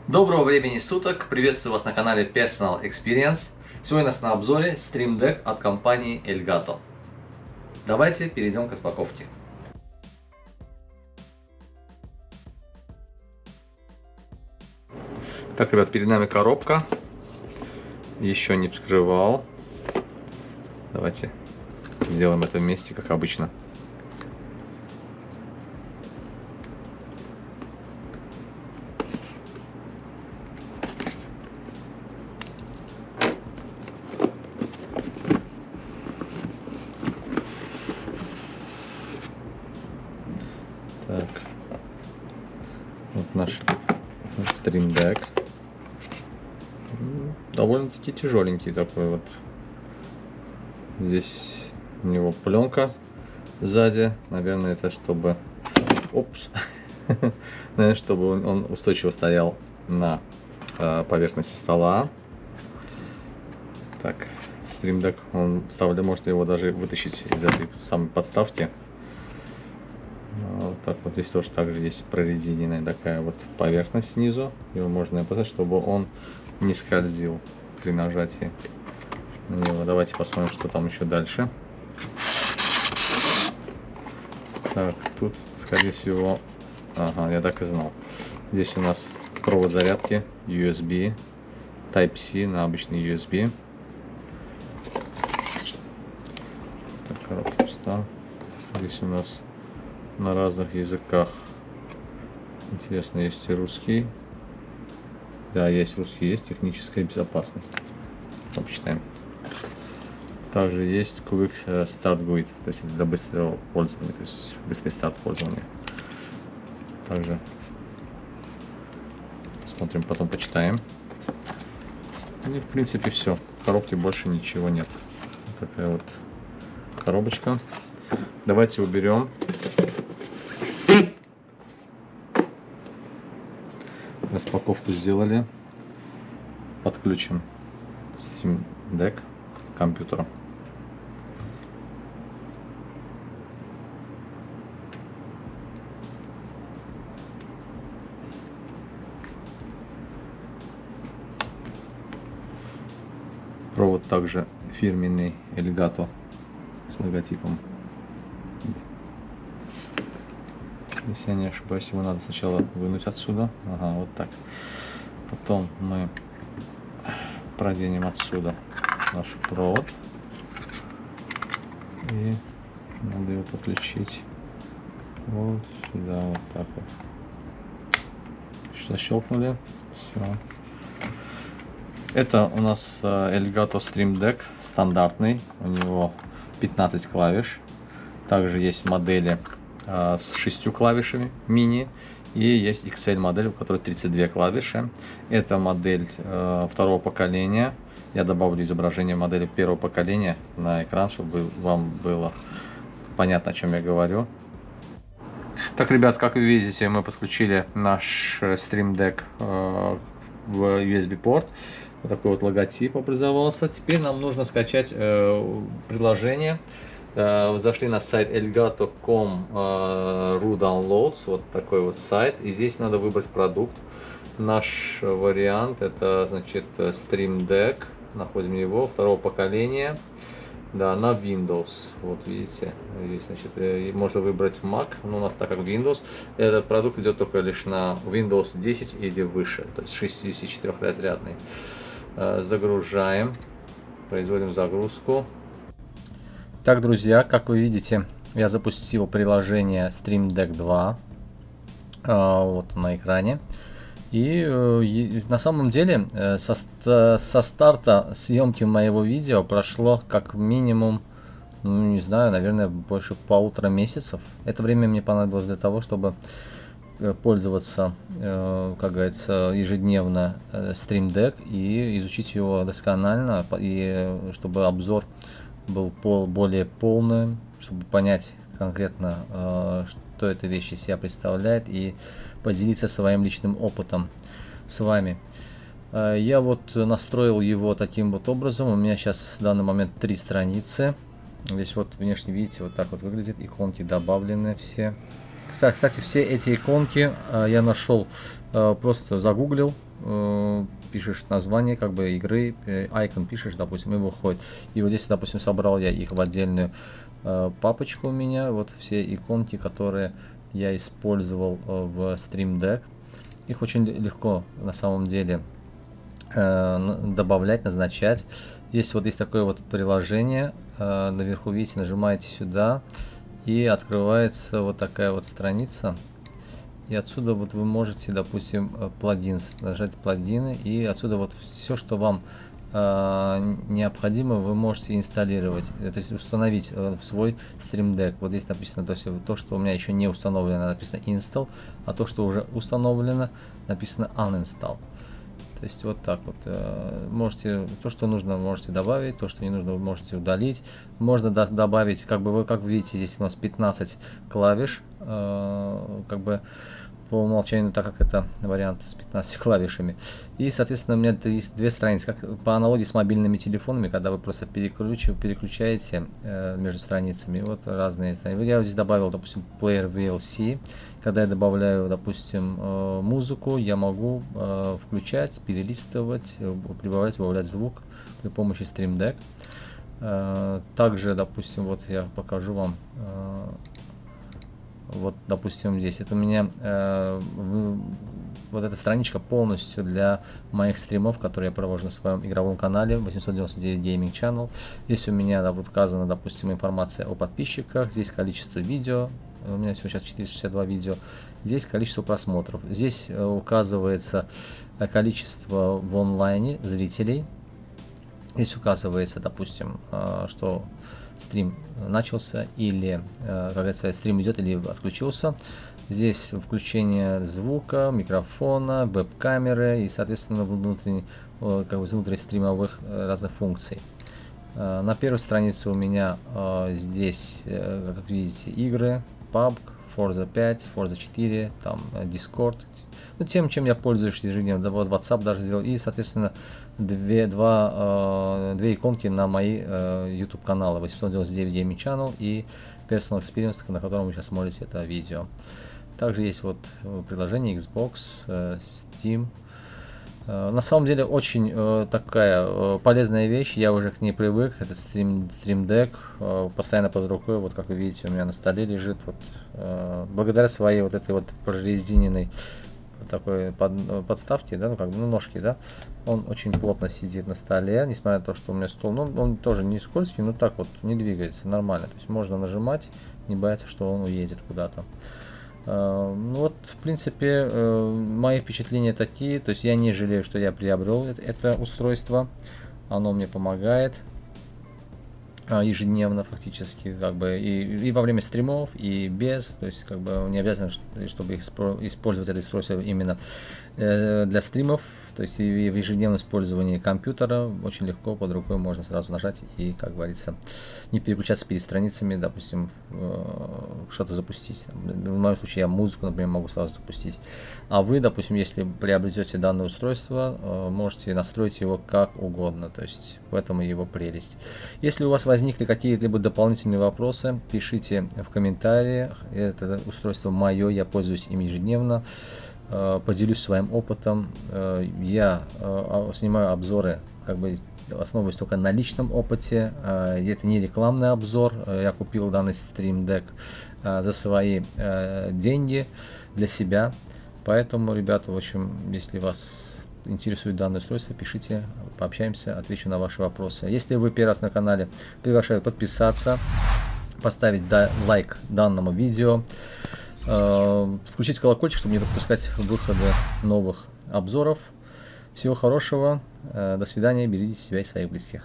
Доброго времени суток! Приветствую вас на канале Personal Experience. Сегодня у нас на обзоре Stream Deck от компании Elgato. Давайте перейдем к распаковке. Так, ребят, перед нами коробка. Еще не вскрывал. Давайте сделаем это вместе, как обычно. Так, вот наш Stream Deck. Довольно-таки тяжеленький такой вот. Здесь у него пленка сзади. Наверное, это чтобы... Опс! Наверное, чтобы он устойчиво стоял на поверхности стола. Так, Stream Deck, он вставлен, можно его даже вытащить из этой самой подставки. Вот так вот, здесь тоже также есть прорезиненная такая вот поверхность снизу. Его можно поставить, чтобы он не скользил при нажатии на него. Давайте посмотрим, что там еще дальше. Так, тут, скорее всего, ага, я так и знал. Здесь у нас провод зарядки USB, Type-C на обычный USB. Так, коробка пуста. Здесь у нас на разных языках. Интересно, есть и русский. Да, есть русский, есть техническая безопасность. Почитаем. Также есть Quick Start Guide, то есть для быстрого пользования, то есть быстрый старт пользования. Также смотрим, потом почитаем. И в принципе все. В коробке больше ничего нет. Вот такая вот коробочка. Давайте уберем. Распаковку сделали. Подключим Stream Deck к компьютеру. Провод также фирменный Elgato с логотипом. Если я не ошибаюсь, его надо сначала вынуть отсюда. Ага, вот так. Потом мы проденем отсюда наш провод. И надо его подключить вот сюда, вот так вот. Защелкнули. Все. Это у нас Elgato Stream Deck стандартный. У него 15 клавиш. Также есть модели с 6 клавишами мини, и есть XL модель, у которой 32 клавиши. Это модель второго поколения. Я добавлю изображение модели первого поколения на экран, чтобы вам было понятно, о чем я говорю. Так, ребят, как вы видите, мы подключили наш Stream Deck в USB порт. Вот такой вот логотип образовался. Теперь нам нужно скачать приложение. Зашли на сайт elgato.com ru downloads, вот такой вот сайт, и здесь надо выбрать продукт. Наш вариант это, значит, Stream Deck, находим его, второго поколения, да, на Windows. Вот видите, здесь, значит, можно выбрать Mac, но у нас так как Windows. Этот продукт идет только лишь на Windows 10 или выше, то есть 64-разрядный. Загружаем, производим загрузку. Так, друзья, как вы видите, я запустил приложение Stream Deck 2. Вот на экране. И на самом деле со старта съемки моего видео прошло как минимум, ну не знаю, наверное, больше 1,5 месяцев. Это время мне понадобилось для того, чтобы пользоваться, как говорится, ежедневно Stream Deck и изучить его досконально, и чтобы обзор был более полным, чтобы понять конкретно, что эта вещь из себя представляет, и поделиться своим личным опытом с вами. Я вот настроил его таким вот образом. У меня сейчас в данный момент 3 страницы. Здесь вот внешне, видите, вот так вот выглядит. Иконки добавлены все. Кстати, все эти иконки я нашел просто загуглил, пишешь название как бы игры, icon пишешь, допустим, и выходит. И вот здесь, допустим, собрал я их в отдельную папочку у меня, вот все иконки, которые я использовал в Stream Deck. Их очень легко на самом деле добавлять, назначать. Есть такое вот приложение, наверху видите, нажимаете сюда и открывается вот такая вот страница. И отсюда вот вы можете, допустим, плагинс, нажать плагины, и отсюда вот все, что вам необходимо, вы можете инсталлировать, то есть установить в свой Stream Deck. Вот здесь написано, то есть то, что у меня еще не установлено, написано install, а то, что уже установлено, написано uninstall. То есть вот так вот можете, то, что нужно, можете добавить, то, что не нужно, вы можете удалить. Можно добавить, как бы вы, как видите, здесь у нас 15 клавиш, как бы по умолчанию, так как это вариант с 15 клавишами. И, соответственно, у меня есть две страницы, как по аналогии с мобильными телефонами, когда вы просто переключаете между страницами, вот разные страницы. Я вот здесь добавил, допустим, Player VLC. Когда я добавляю, допустим, музыку, я могу включать, перелистывать, прибавлять, убавлять звук при помощи Stream Deck. Также, допустим, вот я покажу вам. Вот, допустим, здесь это у меня вот эта страничка полностью для моих стримов, которые я провожу на своем игровом канале 899 Gaming Channel. Здесь у меня вот указана, допустим, информация о подписчиках, здесь количество видео, у меня всего сейчас 462 видео, здесь количество просмотров, здесь указывается количество в онлайне зрителей, здесь указывается, допустим, что стрим начался или, как говорится, стрим идет или отключился. Здесь включение звука, микрофона, веб-камеры и, соответственно, внутренних стримовых разных функций. На первой странице у меня здесь, как видите, игры, PUBG, Forza 5, Forza 4, там Discord, ну, тем, чем я пользуюсь ежедневно, WhatsApp даже сделал, и, соответственно, две иконки на мои YouTube каналы 899 Gaming Channel и Personal Experience, на котором вы сейчас смотрите это видео. Также есть вот приложение Xbox, Steam. На самом деле очень такая полезная вещь, я уже к ней привык, это Stream Deck, постоянно под рукой, вот как вы видите, у меня на столе лежит, вот, благодаря своей вот этой вот прорезиненной такой подставки, да, ножки, да, он очень плотно сидит на столе, несмотря на то, что у меня стол, ну, он тоже не скользкий, но так вот не двигается, нормально, то есть можно нажимать, не бояться, что он уедет куда-то. Ну вот, в принципе, мои впечатления такие, то есть я не жалею, что я приобрел это устройство, оно мне помогает ежедневно фактически, как бы и во время стримов, и без, то есть как бы не обязательно, чтобы использовать это устройство именно для стримов, то есть и в ежедневном использовании компьютера очень легко под рукой можно сразу нажать и, как говорится, не переключаться перед страницами, допустим, что-то запустить. В моем случае я музыку, например, могу сразу запустить. А вы, допустим, если приобретете данное устройство, можете настроить его как угодно, то есть в этом и его прелесть. Если у вас возникли какие-либо дополнительные вопросы, пишите в комментариях. Это устройство мое, я пользуюсь им ежедневно. Поделюсь своим опытом. Я снимаю обзоры, как бы основываясь только на личном опыте. Это не рекламный обзор. Я купил данный Stream Deck за свои деньги для себя. Поэтому, ребята, в общем, если вас интересует данное устройство, пишите, пообщаемся, отвечу на ваши вопросы. Если вы первый раз на канале, приглашаю подписаться, поставить лайк данному видео. Включить колокольчик, чтобы не пропускать выходы новых обзоров. Всего хорошего, до свидания, берегите себя и своих близких.